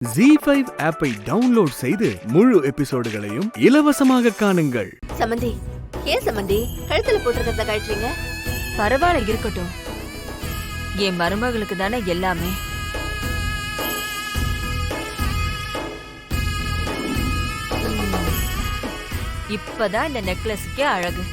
ZEE5 ஆப்பை download செய்து முழு எபிசோடுகளையும் இலவசமாக காணுங்கள். சமந்தி, ஏன் சமந்தி கழுத்துல போட்டிருக்கிறத கழட்டுறீங்க? பரவாயில்ல, இருக்கட்டும். என் மருமகளுக்கு தானே எல்லாமே. இப்பதான் இந்த நெக்லஸுக்கே அழகு.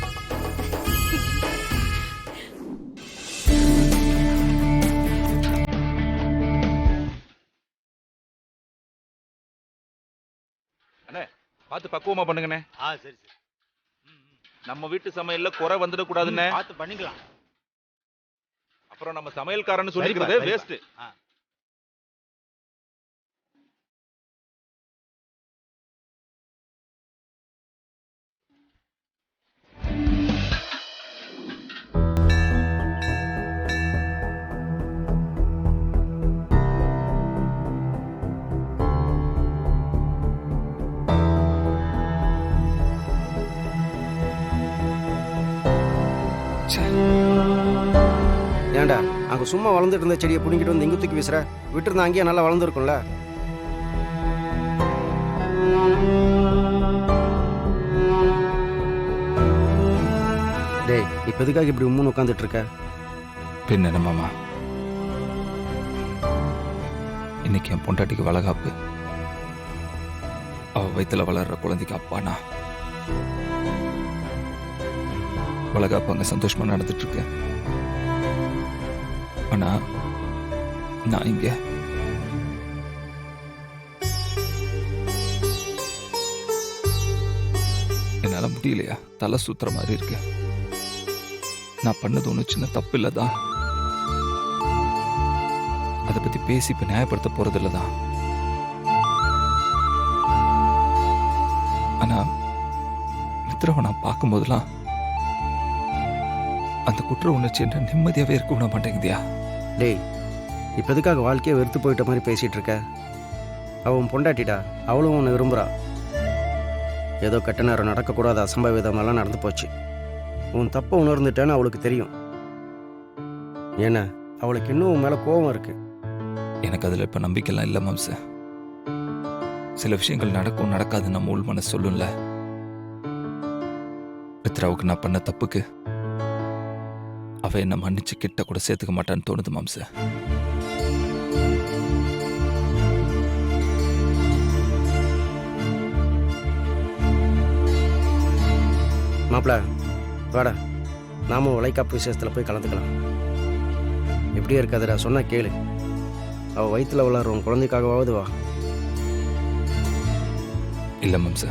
பார்த்து பக்குவமா பண்ணுங்கண்ணே. சரி சரி. நம்ம வீட்டு சமையல்ல குறை வந்துட கூடாதுண்ணே. பார்த்து பண்ணிக்கலாம். அப்புறம் நம்ம சமையல்காரன்னு சொல்லிக்கிறது வேஸ்ட். ஏன்டா அங்கே சும்மா வளர்ந்துட்டு இருந்த செடியை பிடிங்கிட்டு வந்து இங்கே தூக்கி வீசுற? விட்டுருந்தா அங்கேயே நல்லா வளர்ந்துருக்கும்ல. டேய், இப்போ எதுக்காக இப்படி உம்முன்னு உட்காந்துட்டு இருக்க? பின்ன என்ன மாமா, இன்னைக்கு என் பொண்டாட்டிக்கு வளகாப்பு. அவ வயித்துல வளர்ற குழந்தைக்கு அப்பானா. வளகாப்பு அங்க சந்தோஷமா நடந்துட்டு இருக்கு. ஆனா நான் இங்க என்னால முடியலையா? தலை சுத்துற மாதிரி இருக்கு. நான் பண்ணது ஒண்ணு சின்ன தப்பு இல்லதான். அதை பத்தி பேசி இப்ப நியாயப்படுத்த போறது இல்லதான். ஆனா மித்ராவை நான் பார்க்கும் போதெல்லாம் அந்த குற்ற உணர்ச்சி என்ன நிம்மதியாவே இருக்க விட மாட்டேங்குதியா? டேய், இப்போ எதுக்காக வாழ்க்கையை வெறுத்து போயிட்ட மாதிரி பேசிகிட்டு இருக்க? அவன் பொண்டாட்டிடா, அவளும் உன்னை விரும்புகிறா. ஏதோ கெட்ட நேரம் நடக்கக்கூடாத அசம்பாவிதமெல்லாம் நடந்து போச்சு. உன் தப்பை உணர்ந்துட்டேன்னு அவளுக்கு தெரியும். ஏன்னா அவளுக்கு இன்னும் உன் மேலே கோபம் இருக்கு. எனக்கு அதில் இப்போ நம்பிக்கைலாம் இல்லை மாம்ச. சில விஷயங்கள் நடக்கும் நடக்காது நம்ம உள் மனசு சொல்லும்ல. மித்ராவுக்கு நான் பண்ண தப்புக்கு அவ என்ன மன்னிச்சு கிட்ட கூட சேர்த்துக்க மாட்டான்னு தோணுது மாம்ச. மாப்பிள்ள, வாடா, நாமும் வளைகாப்பு விசேஷத்தில் போய் கலந்துக்கலாம். எப்படியே இருக்காதுடா, சொன்னா கேளு. அவள் வயிற்றுல வளரும் குழந்தைக்காகவாவது வா. இல்லை மாம்ச,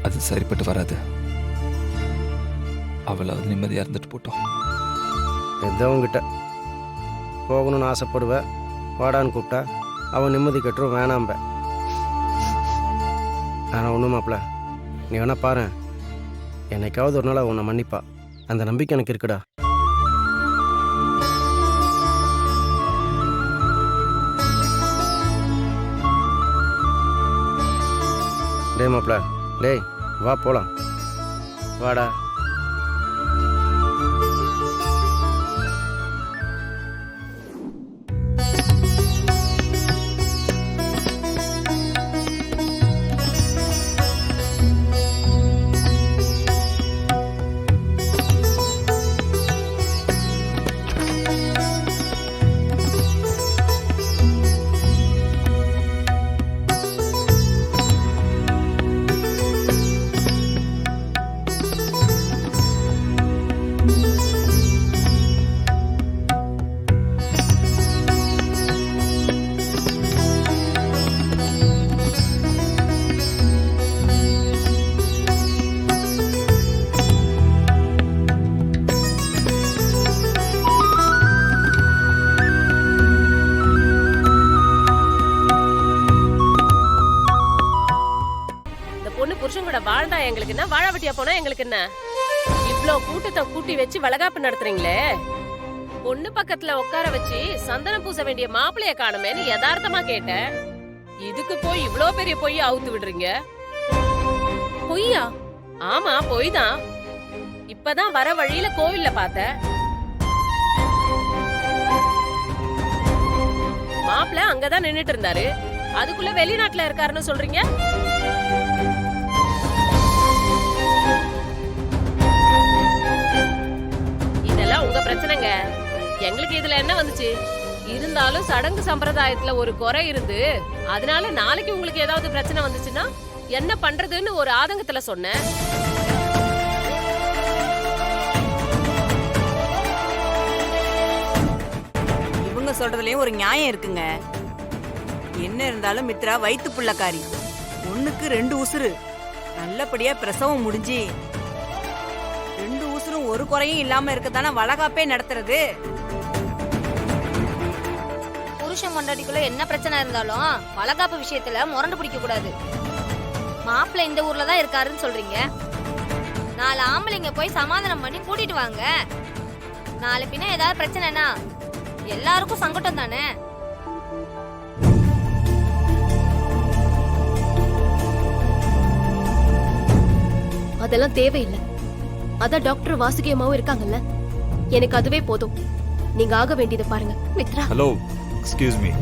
அது சரிப்பட்டு வராது. அவளாவது நிம்மதியாக இருந்துட்டு போட்டோம். எதவங்கிட்ட போகணும்னு ஆசைப்படுவேன், வாடான்னு கூப்பிட்டா அவன் நிம்மதி கட்டுரும் வேணாம்ப. ஆனால் ஒன்றும் மாப்பிள்ள, நீ வேணா பாரு, என்னைக்காவது ஒரு நாள் உன்னை மன்னிப்பா. அந்த நம்பிக்கை எனக்கு இருக்குடா. டேய் மாப்பிள்ள, டேய் வா போகலாம், வாடா. வாழ்ந்தா எங்களுக்கு என்ன, வாழாவட்டியா போனா எங்களுக்கு என்ன? இவ்ளோ கூட்டத்தை கூட்டி வச்சு வளகாப்பு நடத்துறீங்களே, பொண்ணு பக்கத்துல உட்கார வச்சு சந்தனம் பூச வேண்டிய மாப்பிளைய காணுமேன்னு யதார்த்தமா கேட்டேன். இதுக்கு போய் இவ்ளோ பெரிய பொய்ய அவுத்து விடுறீங்க. பொய்யா? ஆமா, பொய் தான். இப்பதான் வர வழியில கோவில்ல பார்த்தேன். மாப்பிள்ள அங்கதான் நின்னுட்டு இருந்தாரு, அதுக்குள்ள வெளிநாட்டுல இருக்காருன்னு சொல்றீங்க? இதெல்லாம் உங்க பிரச்சனைங்க, எங்களுக்கு இதுல என்ன வந்துச்சு? இருந்தாலும் சடங்கு சம்பிரதாயத்துல ஒரு குறை இருந்து அதனால நாளைக்கு உங்களுக்கு ஏதாவது பிரச்சனை வந்துச்சுன்னா என்ன பண்றதுன்னு ஒரு ஆதங்கத்துல சொன்னேன். இவங்க சொல்றதுலயும் ஒரு நியாயம் இருக்குங்க. என்ன இருந்தாலும் மித்ரா வயித்து புள்ளக்காரி, ஒண்ணுக்கு 2 உசுறு. நல்லபடியா பிரசவம் முடிஞ்சு 2 உசுரும் ஒரு குறையும் இல்லாம இருக்கத்தானே வளகாப்பே நடத்துறது. புருஷன் கொண்டாடிக்குள்ள என்ன பிரச்சனை இருந்தாலும் வளகாப்பு விஷயத்துல முரண்டு பிடிக்க கூடாது. மாப்பிள்ளை இந்த ஊர்ல தான் இருக்காருன்னு சொல்றீங்க, 4 ஆம்பளைங்க போய் சமாதானம் பண்ணி கூட்டிட்டு வாங்க. நாளை பின்ன ஏதாவது பிரச்சனைனா எல்லாருக்கும் சங்கடம் தானே. அதெல்லாம் தேவையில்லை. அதான் டாக்டர் வாசுகி அம்மாவும் இருக்காங்கல்ல, எனக்கு அதுவே போதும். நீங்க ஆக வேண்டியதை பாருங்க. Mitra, hello, excuse me.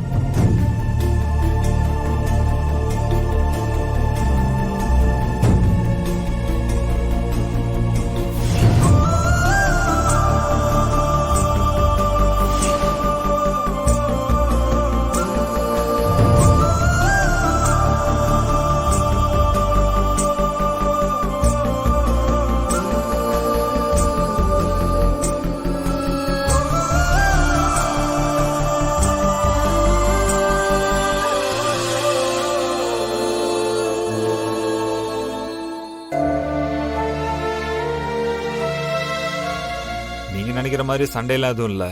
நீங்க நினைக்கிற மாதிரி சண்டையெல்லாம் எதுவும் இல்லை,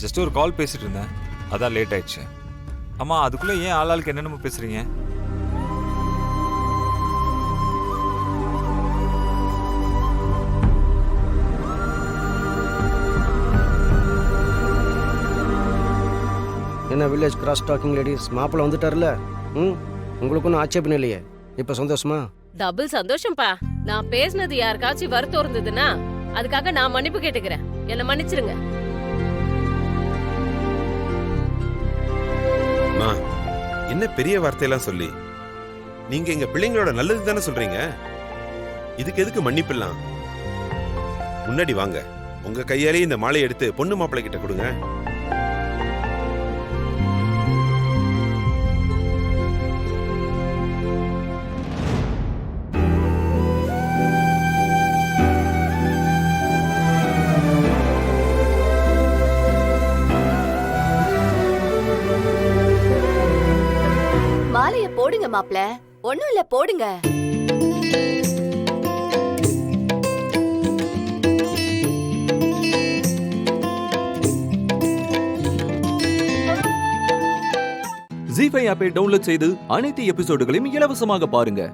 ஜஸ்ட் ஒரு கால் பேசிட்டு இருந்தேன், அதான் லேட் ஆயிடுச்சு. ஆமா, அதுக்குள்ள ஏன் ஆளாளுக்கு என்னென்னமோ பேசுறீங்க? என்ன வில்லேஜ் கிராஸ் டாக்கிங் லேடிஸ், மாப்பிள்ளை வந்துட்டார்ல. உங்களுக்கு ஒன்றும் ஆட்சேபம் இல்லையே, இப்போ சந்தோஷமா? டபுள் சந்தோஷம்பா. நான் பேசினது யாருக்காச்சும் வருத்தம் இருந்ததுன்னா அதுக்காக நான் மன்னிப்பு கேட்டுக்கிறேன். என்ன மன்னிச்சிருங்க. என்ன பெரிய வார்த்தையெல்லாம் சொல்லி, நீங்க எங்க பிள்ளைங்களோட நல்லது தானே சொல்றீங்க, இதுக்கு எதுக்கு மன்னிப்பிடலாம்? முன்னாடி வாங்க, உங்க கையாலே இந்த மாலையை எடுத்து பொண்ணு மாப்பிள்ளை கிட்ட கொடுங்க. மாலைய போடுங்க மாப்பிள்ள, ஒண்ணும் இல்ல போடுங்க. ஜீ5 ஆப்பை டவுன்லோட் செய்து அனைத்து எபிசோடுகளையும் இலவசமாக பாருங்க.